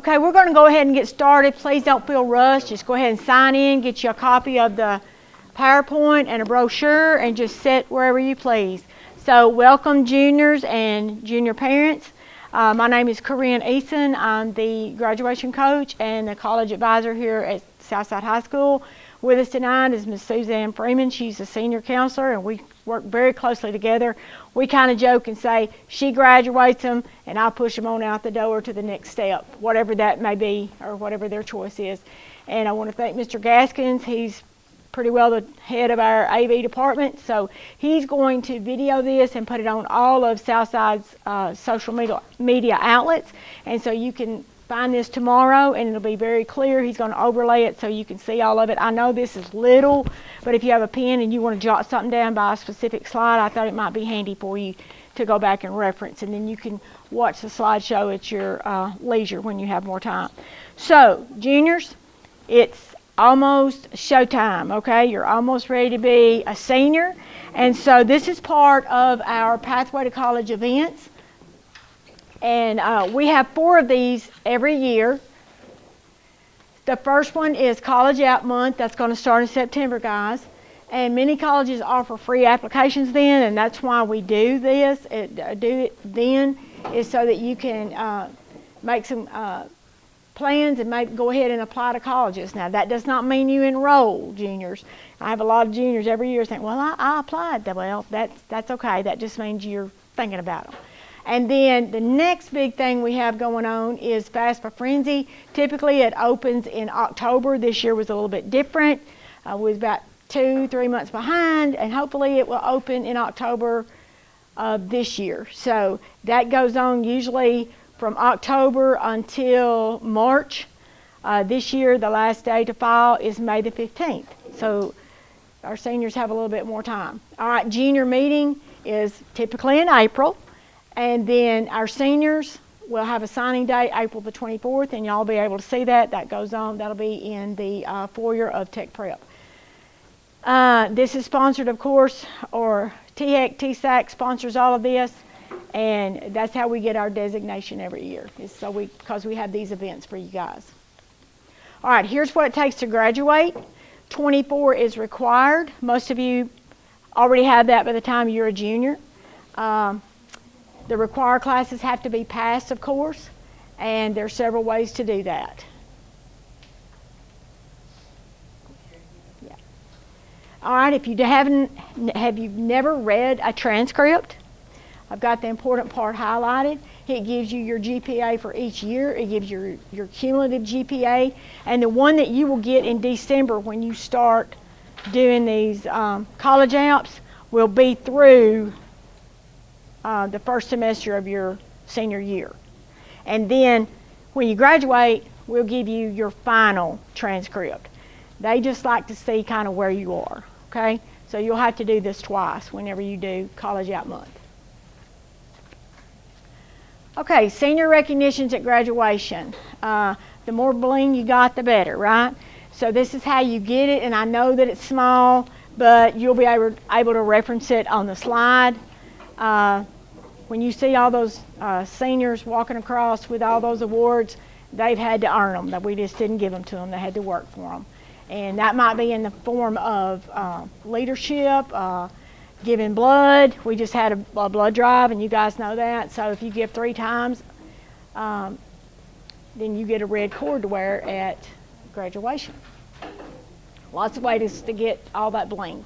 Okay, we're going to go ahead and get started. Please don't feel rushed. Just go ahead and sign in, get you a copy of the PowerPoint and a brochure, and just sit wherever you please. So welcome juniors and junior parents. My name is Karin Eason. I'm the graduation coach and the college advisor here at Southside High School. With us tonight is Ms. Suzanne Freeman. She's a senior counselor, and we work very closely together. We kind of joke and say she graduates them, and I push them on out the door to the next step, whatever that may be or whatever their choice is. And I want to thank Mr. Gaskins. He's pretty well the head of our AV department, so he's going to video this and put it on all of Southside's social media outlets, and so you can find this tomorrow and it'll be very clear. He's going to overlay it so you can see all of it. I know this is little, but if you have a pen and you want to jot something down by a specific slide, I thought it might be handy for you to go back and reference, and then you can watch the slideshow at your leisure when you have more time. So, juniors, it's almost showtime, okay? You're almost ready to be a senior, and so this is part of our Pathway to College events. And we have 4 of these every year. The first one is College Out Month. That's going to start in September, guys. And many colleges offer free applications then, and that's why we do this. Do it then is so that you can make some plans and maybe go ahead and apply to colleges. Now, that does not mean you enroll, juniors. I have a lot of juniors every year saying, well, I applied. Well, that's okay. That just means you're thinking about them. And then the next big thing we have going on is FAFSA Frenzy. Typically it opens in October. This year was a little bit different. We was about 2-3 months behind, and hopefully it will open in October of this year. So that goes on usually from October until March. This year the last day to file is May the 15th. So our seniors have a little bit more time. All right, junior meeting is typically in April. And then our seniors will have a signing day April the 24th, and y'all will be able to see that. That goes on. That'll be in the foyer of Tech Prep. This is sponsored, of course, or THEC, TSAC sponsors all of this, and that's how we get our designation every year, is so because we have these events for you guys. All right, here's what it takes to graduate. 24 is required. Most of you already have that by the time you're a junior. The required classes have to be passed, of course, and there are several ways to do that. Yeah. All right, if you have you never read a transcript, I've got the important part highlighted. It gives you your GPA for each year. It gives you your cumulative GPA, and the one that you will get in December when you start doing these college apps will be through the first semester of your senior year. And then when you graduate, we'll give you your final transcript. They just like to see kind of where you are, okay? So you'll have to do this twice whenever you do College Out Month. Okay, senior recognitions at graduation. The more bling you got, the better, right? So this is how you get it, and I know that it's small, but you'll be able to reference it on the slide. When you see all those seniors walking across with all those awards, they've had to earn them. That we just didn't give them to them. They had to work for them. And that might be in the form of leadership, giving blood. We just had a blood drive, and you guys know that. So if you give 3 times, then you get a red cord to wear at graduation. Lots of ways to get all that bling.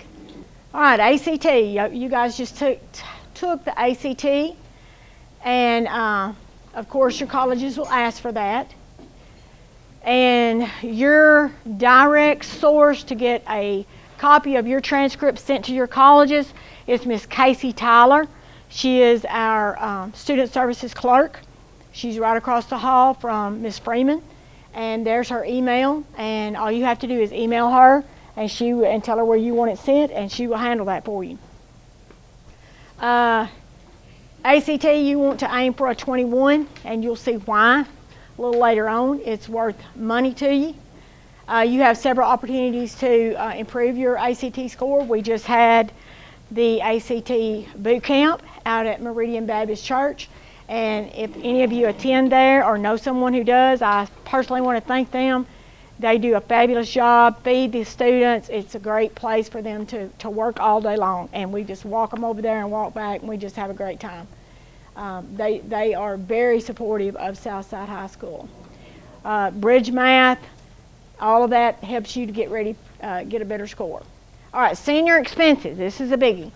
All right, ACT. You guys just took the ACT, and of course your colleges will ask for that. And your direct source to get a copy of your transcript sent to your colleges is Miss Casey Tyler. She is our student services clerk. She's right across the hall from Miss Freeman, and there's her email, and all you have to do is email her and tell her where you want it sent, and she will handle that for you. ACT, you want to aim for a 21, and you'll see why a little later on. It's worth money to you. You have several opportunities to improve your ACT score. We just had the ACT boot camp out at Meridian Baptist Church, And if any of you attend there or know someone who does, I personally want to thank them. They do a fabulous job, feed the students. It's a great place for them to work all day long. And we just walk them over there and walk back, and we just have a great time. They are very supportive of Southside High School. Bridge math, all of that helps you to get ready, get a better score. All right, senior expenses. This is a biggie.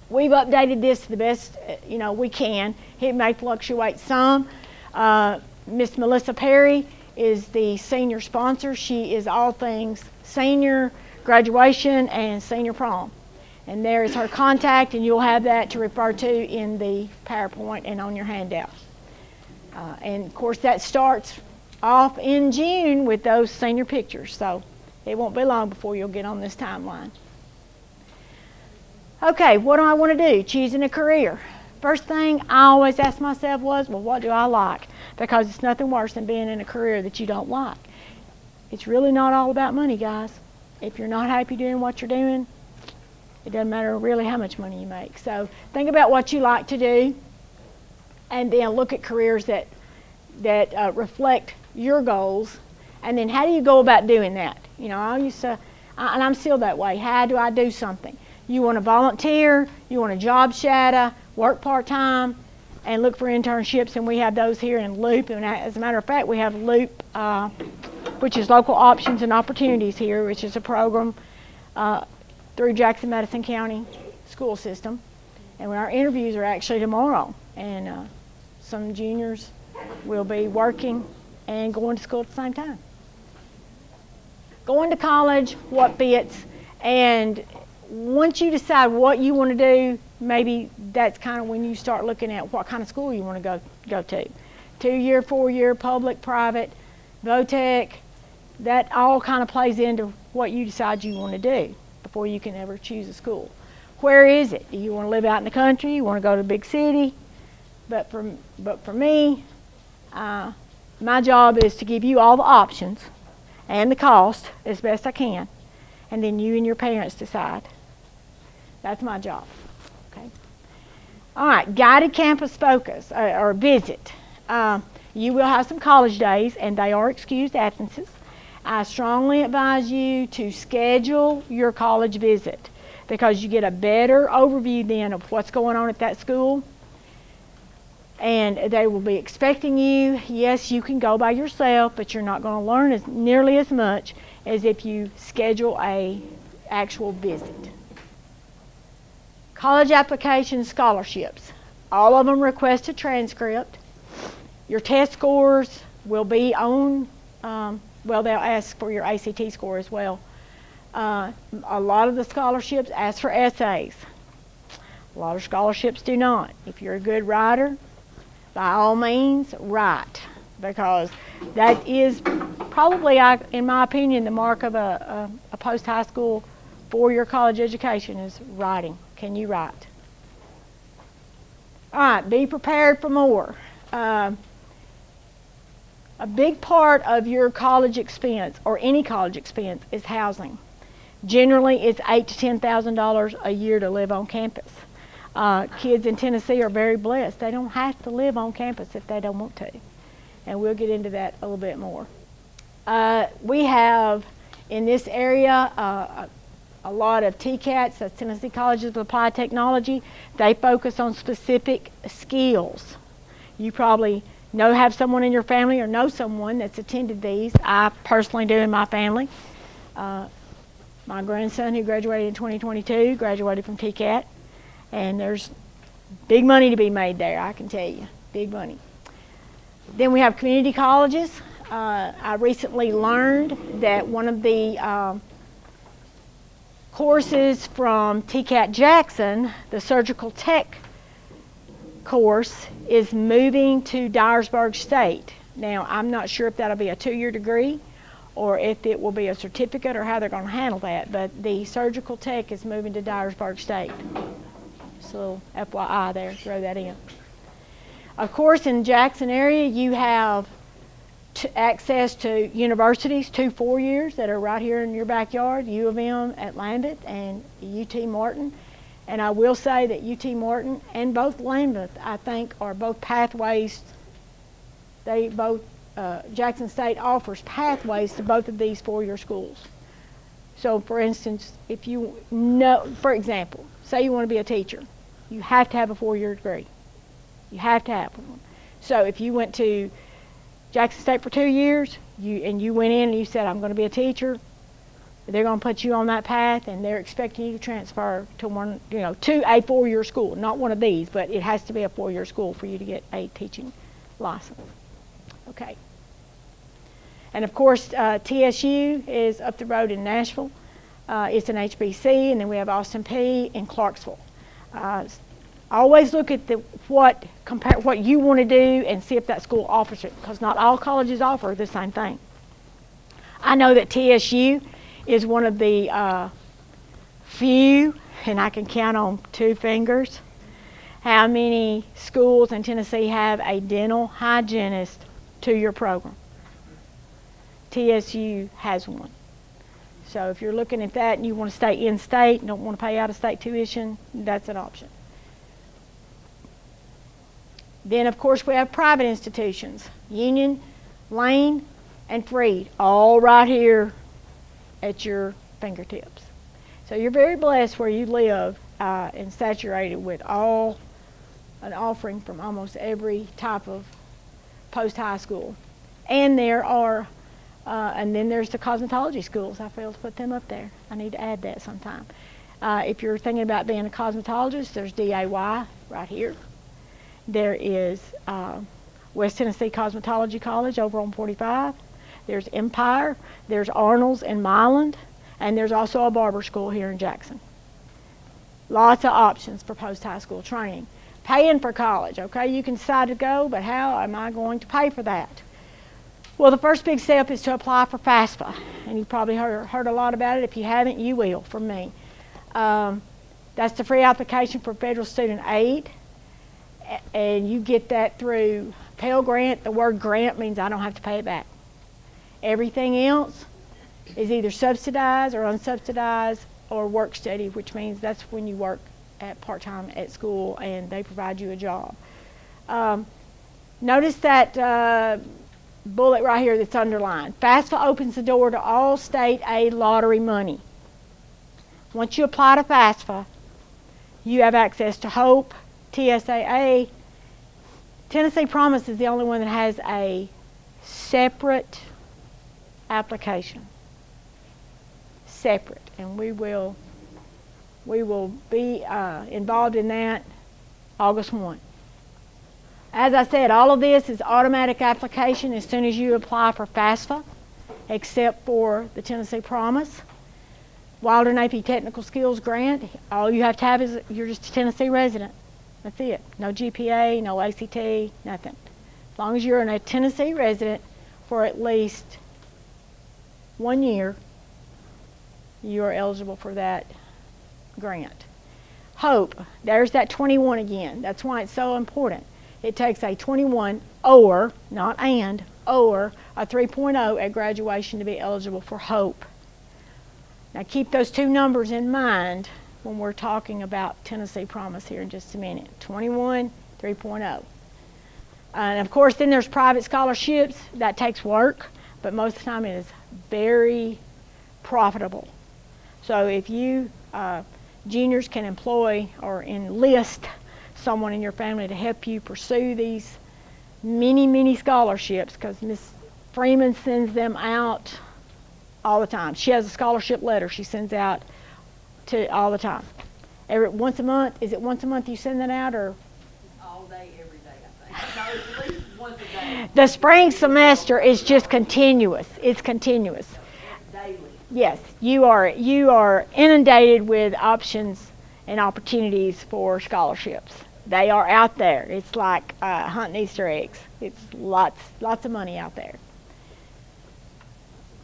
We've updated this to the best we can. It may fluctuate some. Miss Melissa Perry is the senior sponsor. She is all things senior, graduation, and senior prom. And there is her contact, and you'll have that to refer to in the PowerPoint and on your handout. And of course that starts off in June with those senior pictures, so it won't be long before you'll get on this timeline. Okay, what do I want to do? Choosing a career. First thing I always ask myself was, well, what do I like? Because it's nothing worse than being in a career that you don't like. It's really not all about money, guys. If you're not happy doing what you're doing, it doesn't matter really how much money you make. So think about what you like to do, and then look at careers that reflect your goals. And then how do you go about doing that? I used to, and I'm still that way. How do I do something? You want to volunteer, you want to job shadow, work part-time, and look for internships, and we have those here in Loop. And as a matter of fact, we have Loop, which is Local Options and Opportunities here, which is a program through Jackson-Madison County school system. And our interviews are actually tomorrow, and some juniors will be working and going to school at the same time. Going to college, what fits, and once you decide what you want to do, maybe that's kind of when you start looking at what kind of school you want to go to. 2-year, 4-year, public, private, VOTEC, that all kind of plays into what you decide you want to do before you can ever choose a school. Where is it? Do you want to live out in the country? You want to go to a big city? But for me, my job is to give you all the options and the cost as best I can, and then you and your parents decide. That's my job. Okay. All right, guided campus focus or visit. You will have some college days, and they are excused absences. I strongly advise you to schedule your college visit because you get a better overview then of what's going on at that school. And they will be expecting you. Yes, you can go by yourself, but you're not going to learn nearly as much as if you schedule a actual visit. College application scholarships. All of them request a transcript. Your test scores will be on, they'll ask for your ACT score as well. A lot of the scholarships ask for essays. A lot of scholarships do not. If you're a good writer, by all means, write, because that is probably, in my opinion, the mark of a post-high school 4-year college education is writing. Can you write? All right, be prepared for more. A big part of your college expense, or any college expense, is housing. Generally, it's $8,000 to $10,000 a year to live on campus. Kids in Tennessee are very blessed. They don't have to live on campus if they don't want to. And we'll get into that a little bit more. We have, in this area, a lot of TCATs, that's Tennessee Colleges of Applied Technology. They focus on specific skills. You probably have someone in your family or know someone that's attended these. I personally do in my family. My grandson, who graduated in 2022, graduated from TCAT. And there's big money to be made there, I can tell you, big money. Then we have community colleges. I recently learned that one of the courses from TCAT Jackson, the surgical tech course, is moving to Dyersburg State. Now, I'm not sure if that'll be a 2-year degree or if it will be a certificate or how they're going to handle that, but the surgical tech is moving to Dyersburg State. So FYI there, throw that in. Of course, in Jackson area, you have access to universities, 2 4-years that are right here in your backyard, U of M at Lambeth and UT Martin. And I will say that UT Martin and both Lambeth, I think, are both pathways. They both, Jackson State offers pathways to both of these four-year schools. So for instance, if you know, for example, say you want to be a teacher, you have to have a four-year degree. You have to have one. So if you went to Jackson State for 2 years, you went in and you said, I'm going to be a teacher, they're going to put you on that path, and they're expecting you to transfer to one, to a four-year school. Not one of these, but it has to be a four-year school for you to get a teaching license. Okay. And of course, TSU is up the road in Nashville. It's an HBC, and then we have Austin Peay in Clarksville. Always look at compare what you want to do and see if that school offers it, because not all colleges offer the same thing. I know that TSU is one of the few, and I can count on 2 fingers, how many schools in Tennessee have a dental hygienist 2-year program. TSU has one. So if you're looking at that and you want to stay in-state and don't want to pay out-of-state tuition, that's an option. Then, of course, we have private institutions, Union, Lane, and Freed, all right here at your fingertips. So you're very blessed where you live and saturated with an offering from almost every type of post-high school. And there are, and then there's the cosmetology schools. I failed to put them up there. I need to add that sometime. If you're thinking about being a cosmetologist, there's DAY right here. There is West Tennessee Cosmetology College over on 45. There's Empire, there's Arnold's in Milan, and there's also a barber school here in Jackson. Lots of options for post-high school training. Paying for college, okay? You can decide to go, but how am I going to pay for that? Well, the first big step is to apply for FAFSA, and you've probably heard a lot about it. If you haven't, you will from me. That's the free application for federal student aid, and you get that through Pell Grant. The word grant means I don't have to pay it back. Everything else is either subsidized or unsubsidized or work study, which means that's when you work at part-time at school and they provide you a job. Notice that bullet right here that's underlined. FAFSA opens the door to all state aid lottery money. Once you apply to FAFSA, you have access to HOPE, TSAA. Tennessee Promise is the only one that has a separate application. Separate, and we will be involved in that August 1. As I said, all of this is automatic application as soon as you apply for FAFSA, except for the Tennessee Promise. Wilder Napier Technical Skills Grant, all you have to have is you're just a Tennessee resident. That's it. No GPA, no ACT, nothing. As long as you're a Tennessee resident for at least 1 year, you are eligible for that grant. HOPE, there's that 21 again. That's why it's so important. It takes a 21 or, not and, or a 3.0 at graduation to be eligible for HOPE. Now keep those two numbers in mind when we're talking about Tennessee Promise here in just a minute. 21, 3.0. And of course then there's private scholarships. That takes work, but most of the time it is very profitable. So if you juniors can employ or enlist someone in your family to help you pursue these many scholarships, because Miss Freeman sends them out all the time. She has a scholarship letter she sends out to all the time. Once a month. Is it once a month you send that out, or? All day, every day, I think. No, it's at least once a day. The spring semester is just continuous. It's continuous. Daily. Yes, you are inundated with options and opportunities for scholarships. They are out there. It's like hunting Easter eggs. It's lots of money out there.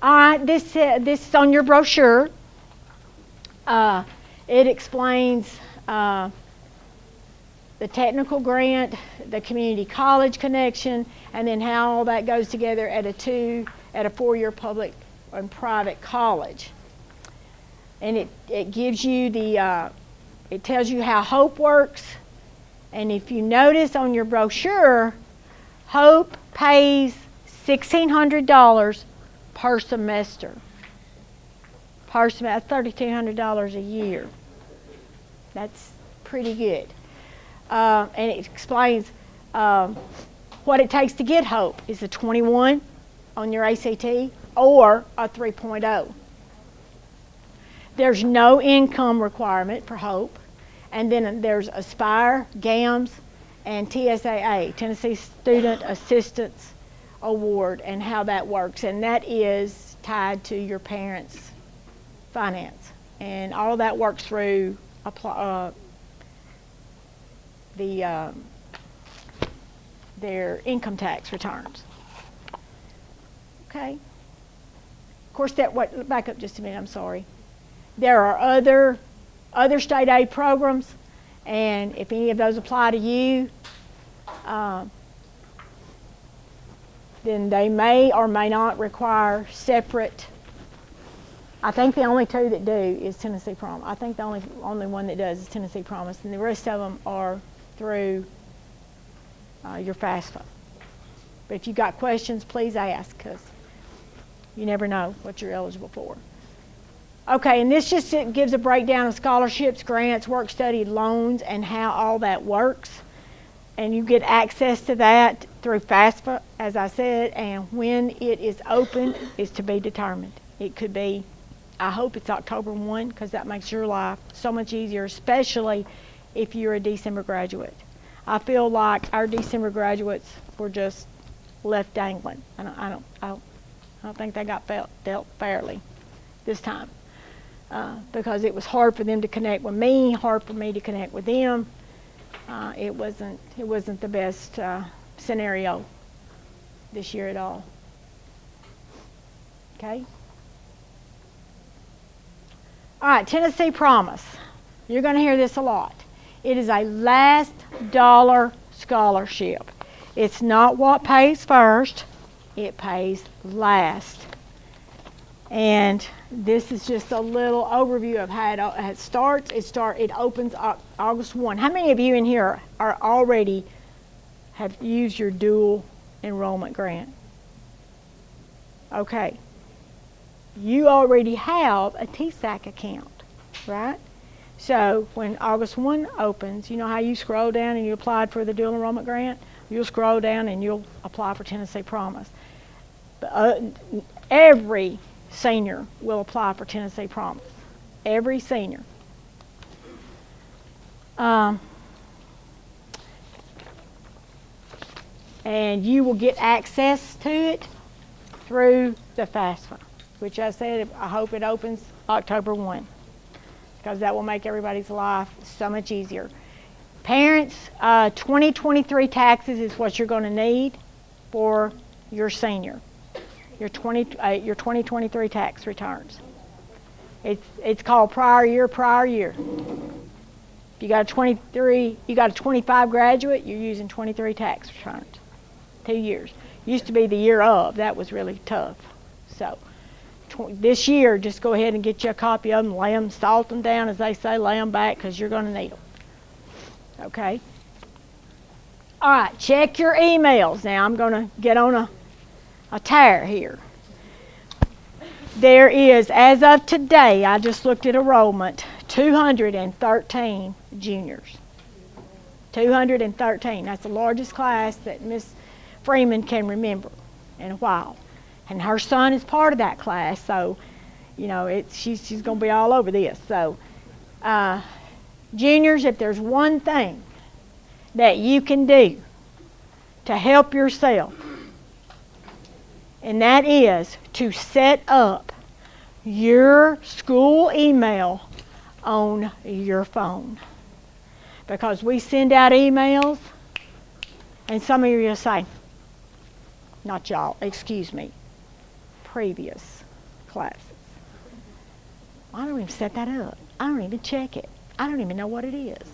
All right, this is on your brochure. It explains the technical grant, the community college connection, and then how all that goes together at a 4-year public and private college. And it gives you the It tells you how Hope works. And if you notice on your brochure, Hope pays $1,600 per semester. Per semester, that's $3,200 a year. That's pretty good. And it explains what it takes to get Hope. Is a 21 on your ACT or a 3.0. There's no income requirement for Hope. And then there's Aspire, GAMS, and TSAA, Tennessee Student Assistance Award, and how that works. And that is tied to your parents' finance. And all that works through their income tax returns. Okay? Of course, back up just a minute, I'm sorry. There are other state aid programs, and if any of those apply to you, then they may or may not require separate. I think the only two that do is Tennessee Promise. I think the only one that does is Tennessee Promise, and the rest of them are through your FAFSA. But if you've got questions, please ask, because you never know what you're eligible for. Okay, and this just gives a breakdown of scholarships, grants, work-study loans, and how all that works. And you get access to that through FAFSA, as I said, and when it is open is to be determined. It could be, I hope it's October 1, because that makes your life so much easier, especially if you're a December graduate. I feel like our December graduates were just left dangling. I don't think they got dealt fairly this time. Because it was hard for them to connect with me, hard for me to connect with them. It wasn't the best scenario this year at all. Okay. All right, Tennessee Promise. You're going to hear this a lot. It is a last dollar scholarship. It's not what pays first, it pays last. And this is just a little overview of how it starts. It opens August 1. How many of you in here are already have used your dual enrollment grant? Okay. You already have a TSAC account, right? So when August 1 opens, you know how you scroll down and you applied for the dual enrollment grant? You'll scroll down and you'll apply for Tennessee Promise. Every senior will apply for Tennessee Promise. Every senior. And you will get access to it through the FAFSA, which I said I hope it opens October 1, because that will make everybody's life so much easier. Parents, 2023 taxes is what you're going to need for your senior. Your 2023 tax returns. It's called prior year. If you got a 25 graduate, you're using 23 tax returns. 2 years. Used to be the year of. That was really tough. So this year, just go ahead and get you a copy of them, lay them, salt them down, as they say, lay them back, because you're going to need them. Okay? All right, check your emails. Now I'm going to get on a tear here. There is, as of today, I just looked at enrollment, 213 juniors. 213. That's the largest class that Miss Freeman can remember in a while. And her son is part of that class, so, you know, she's going to be all over this. So, juniors, if there's one thing that you can do to help yourself, and that is to set up your school email on your phone. Because we send out emails, and some of you will say, not y'all, excuse me, previous classes. I don't even set that up. I don't even check it. I don't even know what it is.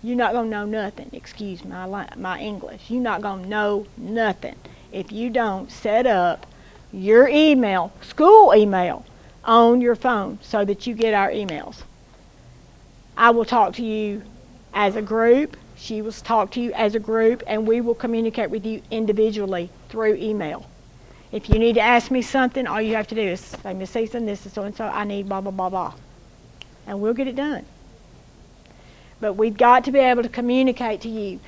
You're not going to know nothing, excuse my English. You're not going to know nothing if you don't set up your email, school email, on your phone so that you get our emails. I will talk to you as a group. She will talk to you as a group, and we will communicate with you individually through email. If you need to ask me something, all you have to do is say, Miss Eason, this is so-and-so, I need blah, blah, blah, blah. And we'll get it done. But we've got to be able to communicate to you.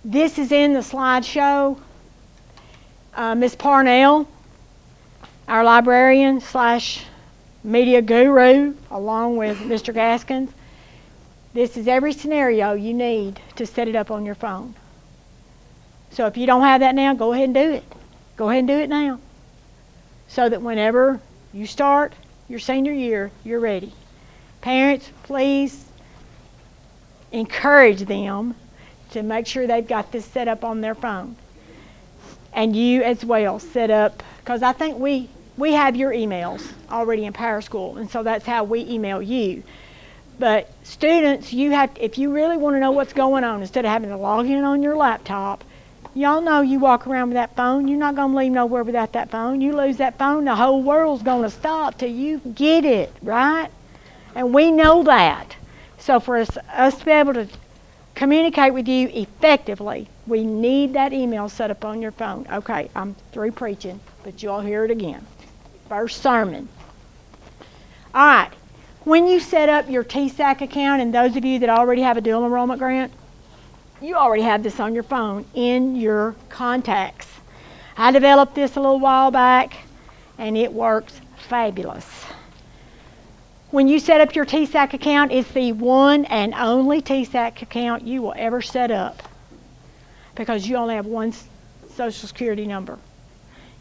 This is in the slideshow. Miss Parnell, our librarian / media guru, along with Mr. Gaskins, this is every scenario you need to set it up on your phone. So if you don't have that now, go ahead and do it. Go ahead and do it now. So that whenever you start your senior year, you're ready. Parents, please encourage them to make sure they've got this set up on their phone. And you as well set up, because I think we have your emails already in Power School, and so that's how we email you. But students, if you really want to know what's going on, instead of having to log in on your laptop, y'all know you walk around with that phone. You're not going to leave nowhere without that phone. You lose that phone, the whole world's going to stop till you get it, right? And we know that. So for us to be able to communicate with you effectively, we need that email set up on your phone. Okay, I'm through preaching, but you'll hear it again. First sermon. All right. When you set up your TSAC account, and those of you that already have a dual enrollment grant, you already have this on your phone in your contacts. I developed this a little while back, and it works fabulous. When you set up your TSAC account, it's the one and only TSAC account you will ever set up, because you only have one Social Security number.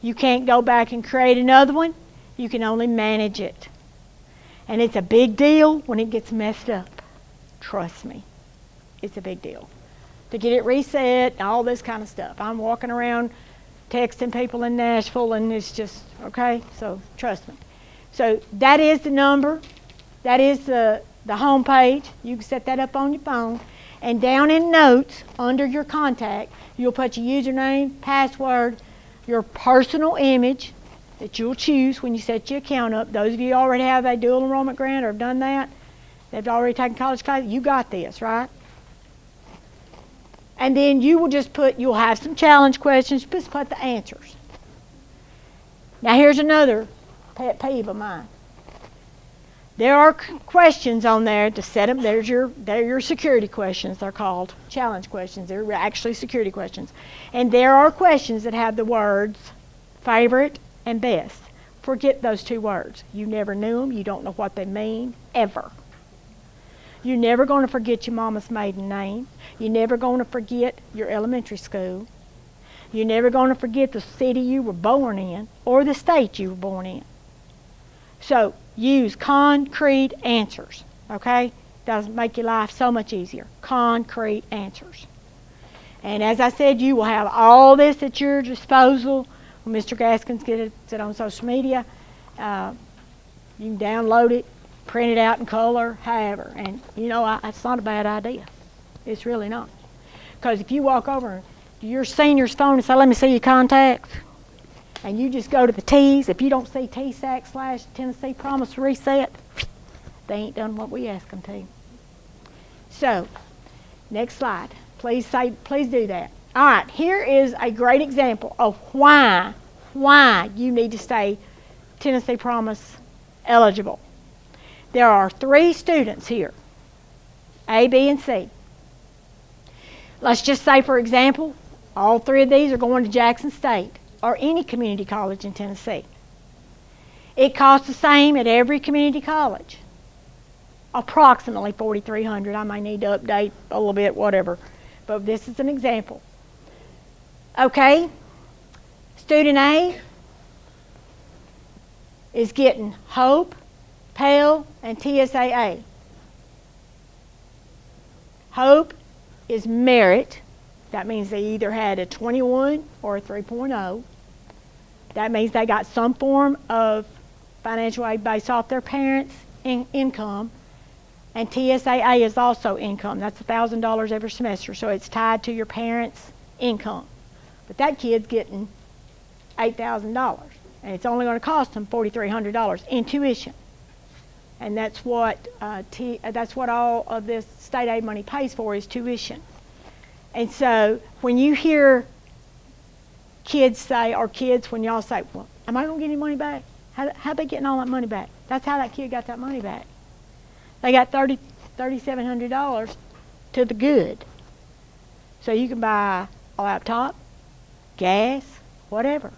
You can't go back and create another one. You can only manage it. And it's a big deal when it gets messed up. Trust me, it's a big deal. To get it reset, all this kind of stuff. I'm walking around texting people in Nashville, and it's just, okay, so trust me. So that is the number. That is the home page. You can set that up on your phone. And down in notes, under your contact, you'll put your username, password, your personal image that you'll choose when you set your account up. Those of you who already have a dual enrollment grant or have done that, they've already taken college classes, you got this, right? And then you will just you'll have some challenge questions, just put the answers. Now here's another pet peeve of mine. There are questions on there to set them. They're your security questions, they're called. Challenge questions. They're actually security questions. And there are questions that have the words favorite and best. Forget those two words. You never knew them. You don't know what they mean, ever. You're never going to forget your mama's maiden name. You're never going to forget your elementary school. You're never going to forget the city you were born in or the state you were born in. So use concrete answers, okay? That'll make your life so much easier. Concrete answers. And as I said, you will have all this at your disposal. When Mr. Gaskins gets it on social media, you can download it, print it out in color, however. And, you know, it's not a bad idea. It's really not. Because if you walk over to your senior's phone and say, let me see your contacts, and you just go to the T's, if you don't see TSAC / Tennessee Promise Reset, they ain't done what we asked them to. So, next slide. Please do that. All right, here is a great example of why you need to stay Tennessee Promise eligible. There are 3 students here, A, B, and C. Let's just say, for example, all 3 of these are going to Jackson State or any community college in Tennessee. It costs the same at every community college, approximately $4,300. I may need to update a little bit, whatever, but this is an example. Okay, student A is getting Hope, Pell, and TSAA. Hope is merit. That means they either had a 21 or a 3.0. That means they got some form of financial aid based off their parents' income. And TSAA is also income. That's $1,000 every semester, so it's tied to your parents' income. But that kid's getting $8,000, and it's only going to cost them $4,300 in tuition. And that's what all of this state aid money pays for, is tuition. And so when you hear kids say, or kids, when y'all say, well, am I going to get any money back? How they getting all that money back? That's how that kid got that money back. They got $3,700 to the good. So you can buy a laptop, gas, whatever.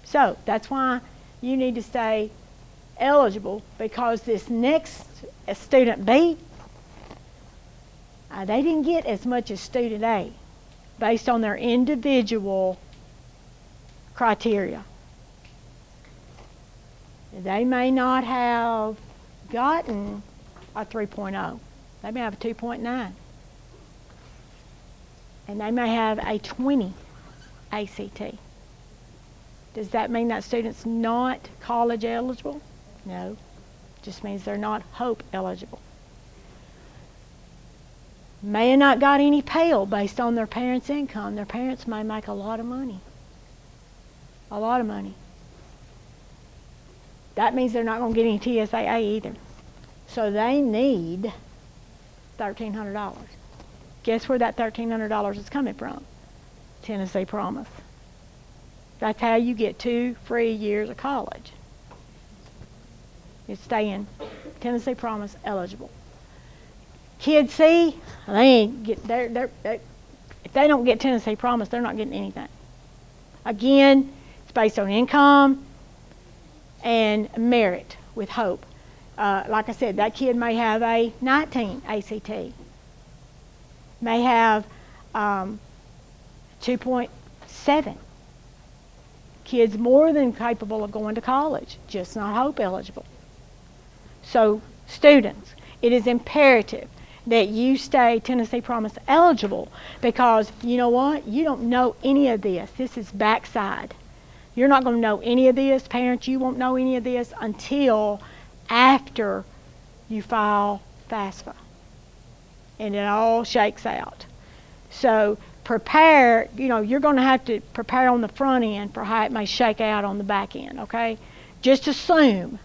So that's why you need to stay eligible, because this next student B, they didn't get as much as student A based on their individual criteria. They may not have gotten a 3.0. They may have a 2.9. And they may have a 20 ACT. Does that mean that student's not college eligible? No. Just means they're not HOPE eligible. May have not got any Pell based on their parents' income. Their parents may make a lot of money. A lot of money. That means they're not going to get any TSAA either. So they need $1,300. Guess where that $1,300 is coming from? Tennessee Promise. That's how you get 2 free years of college. It's staying Tennessee Promise eligible. Kid C, they ain't get if they don't get Tennessee Promise, they're not getting anything. Again, it's based on income and merit with HOPE. Like I said, that kid may have a 19 ACT, may have 2.7. Kids more than capable of going to college, just not HOPE eligible. So students, it is imperative that you stay Tennessee Promise eligible, because you know what? You don't know any of this. This is backside. You're not going to know any of this. Parents, you won't know any of this until after you file FAFSA. And it all shakes out. So prepare, you're going to have to prepare on the front end for how it may shake out on the back end, okay? Just assume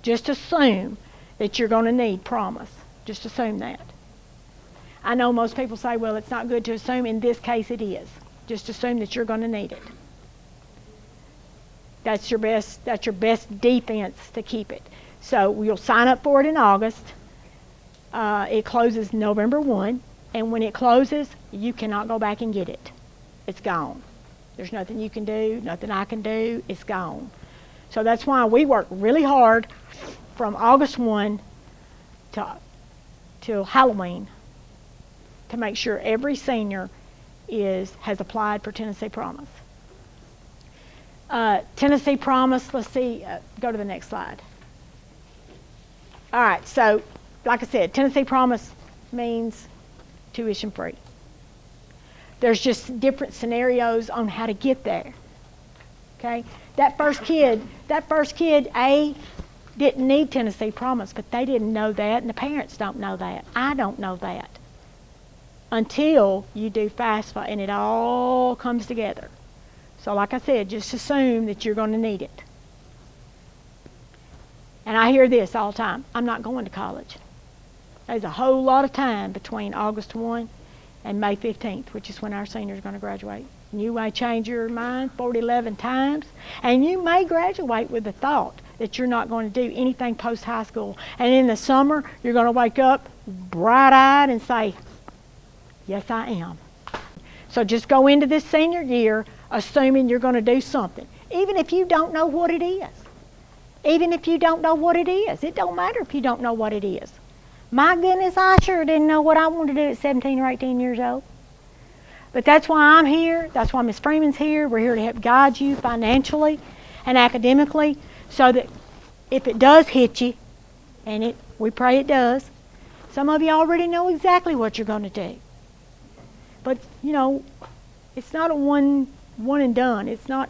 that you're going to need Promise. Just assume that. I know most people say, well, it's not good to assume. In this case, it is. Just assume that you're going to need it. That's your best defense to keep it. So you'll sign up for it in August. It closes November 1. And when it closes, you cannot go back and get it. It's gone. There's nothing you can do, nothing I can do. It's gone. So that's why we work really hard from August 1 till Halloween to make sure every senior has applied for Tennessee Promise. Tennessee Promise, let's see, go to the next slide. All right, so like I said, Tennessee Promise means tuition free. There's just different scenarios on how to get there. Okay? That first kid, A, didn't need Tennessee Promise, but they didn't know that, and the parents don't know that. I don't know that until you do FAFSA and it all comes together. So like I said, just assume that you're going to need it. And I hear this all the time, I'm not going to college. There's a whole lot of time between August 1 and May 15th, which is when our seniors are going to graduate. And you may change your mind 11 times, and you may graduate with the thought that you're not going to do anything post-high school. And in the summer, you're going to wake up bright-eyed and say, yes, I am. So just go into this senior year assuming you're going to do something, even if you don't know what it is. Even if you don't know what it is. It don't matter if you don't know what it is. My goodness, I sure didn't know what I wanted to do at 17 or 18 years old. But that's why I'm here. That's why Ms. Freeman's here. We're here to help guide you financially and academically, so that if it does hit you, and we pray it does, some of you already know exactly what you're going to do. But, it's not a one and done. It's not,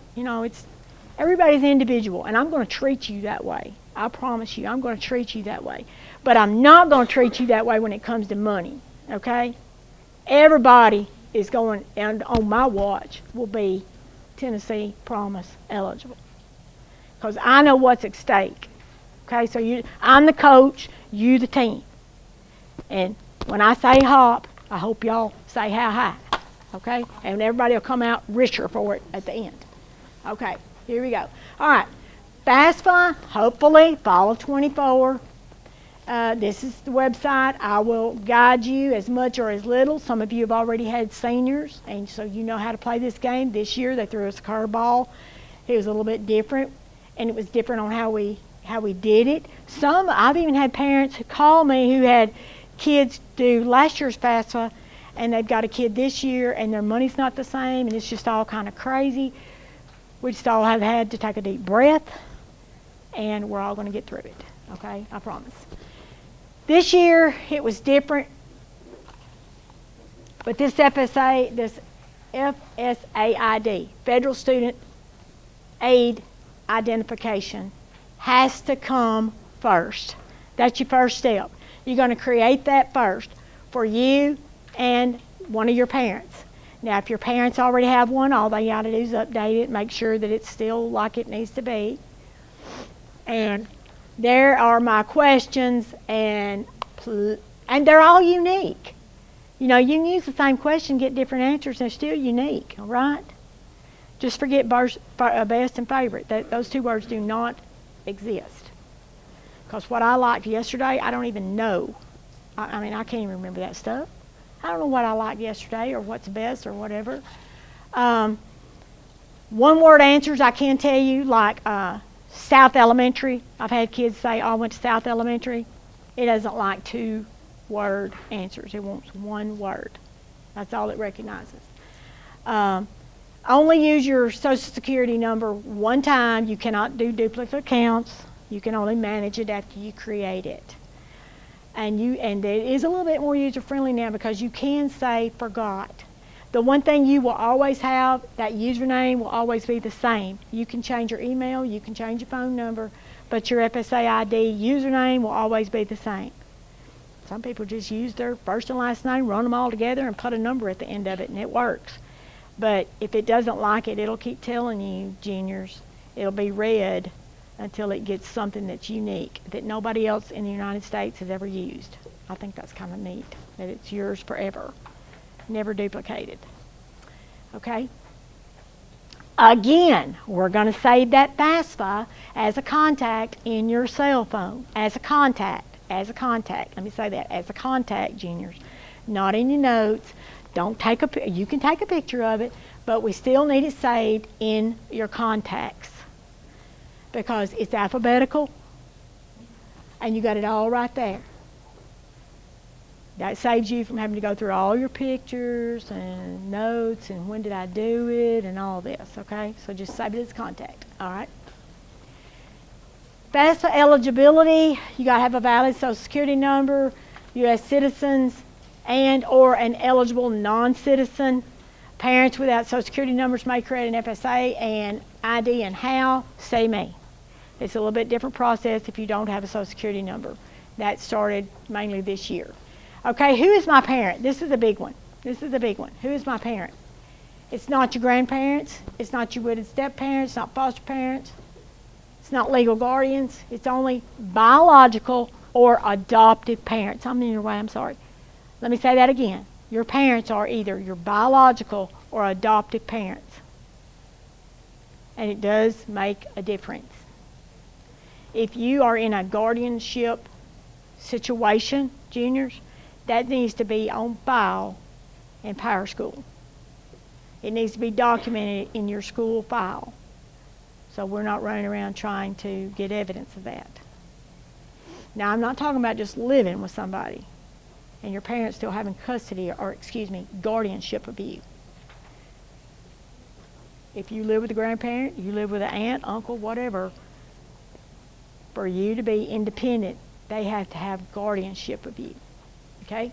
everybody's individual, and I'm going to treat you that way. I promise you, I'm going to treat you that way. But I'm not going to treat you that way when it comes to money, okay? Everybody is going, and on my watch, will be Tennessee Promise eligible. Because I know what's at stake. Okay, so I'm the coach, you the team. And when I say hop, I hope y'all say how high. Okay? And everybody will come out richer for it at the end. Okay, here we go. All right, FAFSA, hopefully, fall of 24. This is the website. I will guide you as much or as little. Some of you have already had seniors, and so you know how to play this game. This year they threw us a curveball. It was a little bit different, and it was different on how we did it. I've even had parents who call me who had kids do last year's FAFSA, and they've got a kid this year, and their money's not the same, and it's just all kind of crazy. We just all have had to take a deep breath, and we're all going to get through it. Okay, I promise. This year, it was different, but this FSAID, Federal Student Aid Identification, has to come first. That's your first step. You're going to create that first for you and one of your parents. Now, if your parents already have one, all they got to do is update it, make sure that it's still like it needs to be. And there are my questions, and they're all unique. You know, you can use the same question, get different answers, and they're still unique, all right? Just forget best and favorite. Those two words do not exist. Because what I liked yesterday, I don't even know. I mean, I can't even remember that stuff. I don't know what I liked yesterday or what's best or whatever. One-word answers, I can tell you, like South Elementary. I've had kids say, oh, I went to South Elementary. It doesn't like two-word answers. It wants one word. That's all it recognizes. Only use your Social Security number one time. You cannot do duplicate accounts. You can only manage it after you create it. And it is a little bit more user-friendly now because you can say forgot. The one thing you will always have, that username will always be the same. You can change your email, you can change your phone number, but your FSAID username will always be the same. Some people just use their first and last name, run them all together, and put a number at the end of it, and it works. But if it doesn't like it, it'll keep telling you, juniors, it'll be red until it gets something that's unique, that nobody else in the United States has ever used. I think that's kind of neat, that it's yours forever, never duplicated. Okay? Again, we're going to save that FAFSA as a contact in your cell phone, as a contact. Let me say that, as a contact, juniors. Not in your notes. You can take a picture of it, but we still need it saved in your contacts because it's alphabetical and you got it all right there. That saves you from having to go through all your pictures and notes and when did I do it and all this, okay? So just save it as contact, all right? FAFSA eligibility, you got to have a valid Social Security number, U.S. citizens, and or an eligible non-citizen. Parents without Social Security numbers may create an FSA and ID, and how? Say me. It's a little bit different process if you don't have a Social Security number. That started mainly this year. Okay, who is my parent? This is a big one. Who is my parent? It's not your grandparents. It's not your wedded step-parents. It's not foster parents. It's not legal guardians. It's only biological or adoptive parents. I'm in your way, I'm sorry. Let me say that again. Your parents are either your biological or adoptive parents. And it does make a difference. If you are in a guardianship situation, juniors, that needs to be on file in Power School. It needs to be documented in your school file. So we're not running around trying to get evidence of that. Now, I'm not talking about just living with somebody and your parents still having custody or guardianship of you. If you live with a grandparent, you live with an aunt, uncle, whatever, for you to be independent, they have to have guardianship of you. Okay?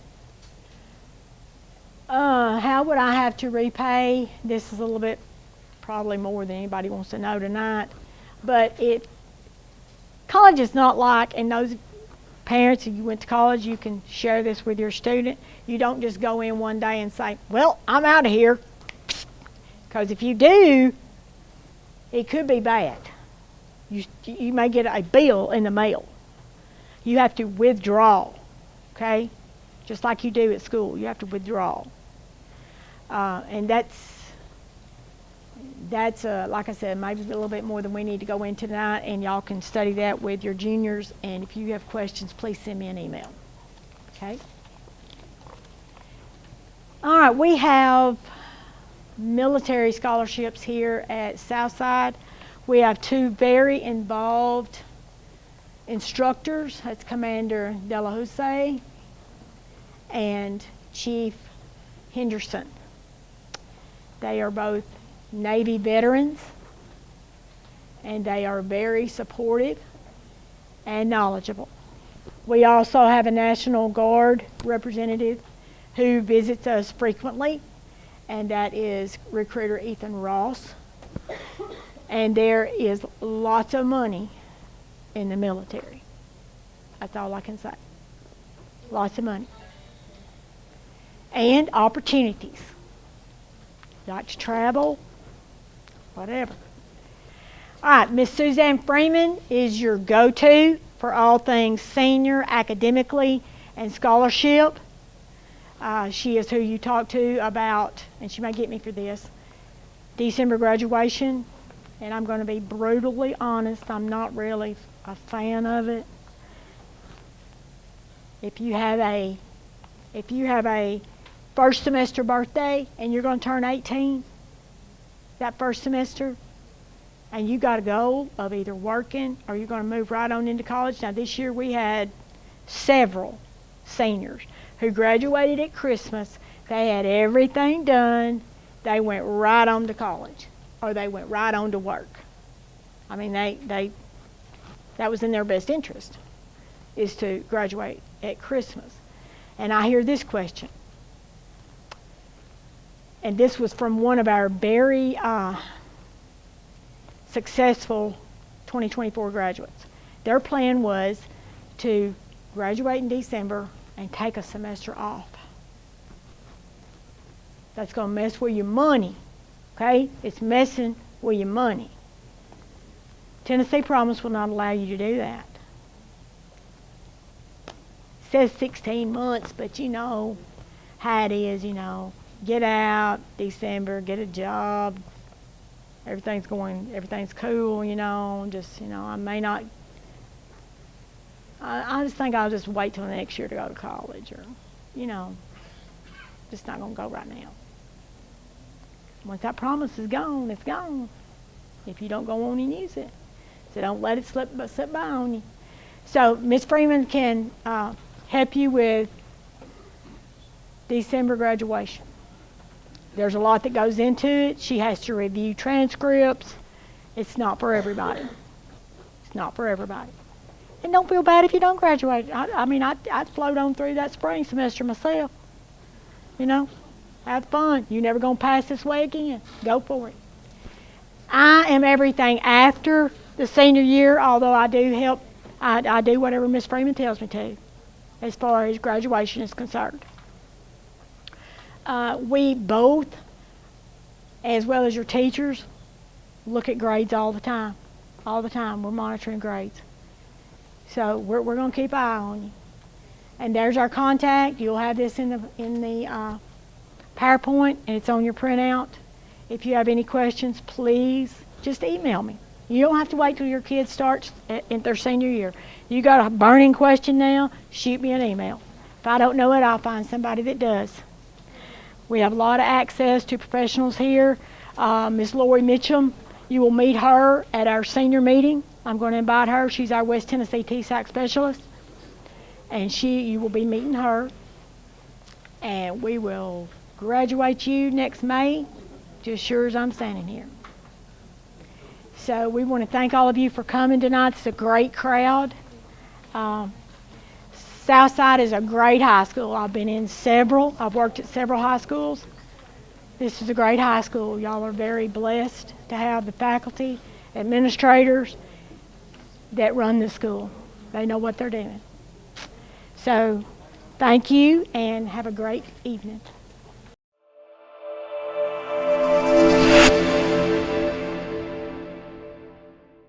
How would I have to repay? This is a little bit probably more than anybody wants to know tonight. But college is not like, and those parents, if you went to college, you can share this with your student. You don't just go in one day and say, well, I'm out of here. Because if you do, it could be bad. You may get a bill in the mail. You have to withdraw, okay? Just like you do at school, you have to withdraw. And that's like I said, maybe a little bit more than we need to go into tonight, and y'all can study that with your juniors. And if you have questions, please send me an email, okay? All right, we have military scholarships here at Southside. We have two very involved instructors. That's Commander Delahousse and Chief Henderson. They are both Navy veterans, and they are very supportive and knowledgeable. We also have a National Guard representative who visits us frequently, and that is Recruiter Ethan Ross. And there is lots of money in the military. That's all I can say. Lots of money. And opportunities. Like to travel, whatever. All right, Miss Suzanne Freeman is your go-to for all things senior, academically, and scholarship. She is who you talk to about, and she may get me for this, December graduation. And I'm going to be brutally honest, I'm not really a fan of it. If you have a first semester birthday and you're going to turn 18 that first semester, and you got a goal of either working or you're going to move right on into college. Now this year we had several seniors who graduated at Christmas. They had everything done. They went right on to college, or they went right on to work. I mean, that was in their best interest, is to graduate at Christmas. And I hear this question, and this was from one of our very successful 2024 graduates. Their plan was to graduate in December and take a semester off. That's going to mess with your money, okay? It's messing with your money. Tennessee Promise will not allow you to do that. It says 16 months, but you know how it is, you know. Get out, December, get a job. Everything's cool, you know. Just, you know, I just think I'll just wait till next year to go to college, or, you know, just not going to go right now. Once that promise is gone, it's gone. If you don't go on and use it. So don't let it slip by on you. So Miss Freeman can help you with December graduation. There's a lot that goes into it. She has to review transcripts. It's not for everybody. It's not for everybody. And don't feel bad if you don't graduate. I'd float on through that spring semester myself. You know, have fun. You're never going to pass this way again. Go for it. I am everything after the senior year, although I do help. I do whatever Miss Freeman tells me to, as far as graduation is concerned. We both, as well as your teachers, look at grades all the time. All the time, we're monitoring grades. So we're going to keep an eye on you. And there's our contact. You'll have this in the PowerPoint, and it's on your printout. If you have any questions, please just email me. You don't have to wait till your kid starts in their senior year. You got a burning question now, shoot me an email. If I don't know it, I'll find somebody that does. We have a lot of access to professionals here. Ms. Lori Mitchum, you will meet her at our senior meeting. I'm going to invite her. She's our West Tennessee TSAC specialist. And you will be meeting her. And we will graduate you next May, just sure as I'm standing here. So we want to thank all of you for coming tonight. It's a great crowd. Southside is a great high school. I've been in several. I've worked at several high schools. This is a great high school. Y'all are very blessed to have the faculty, administrators that run the school. They know what they're doing. So thank you, and have a great evening.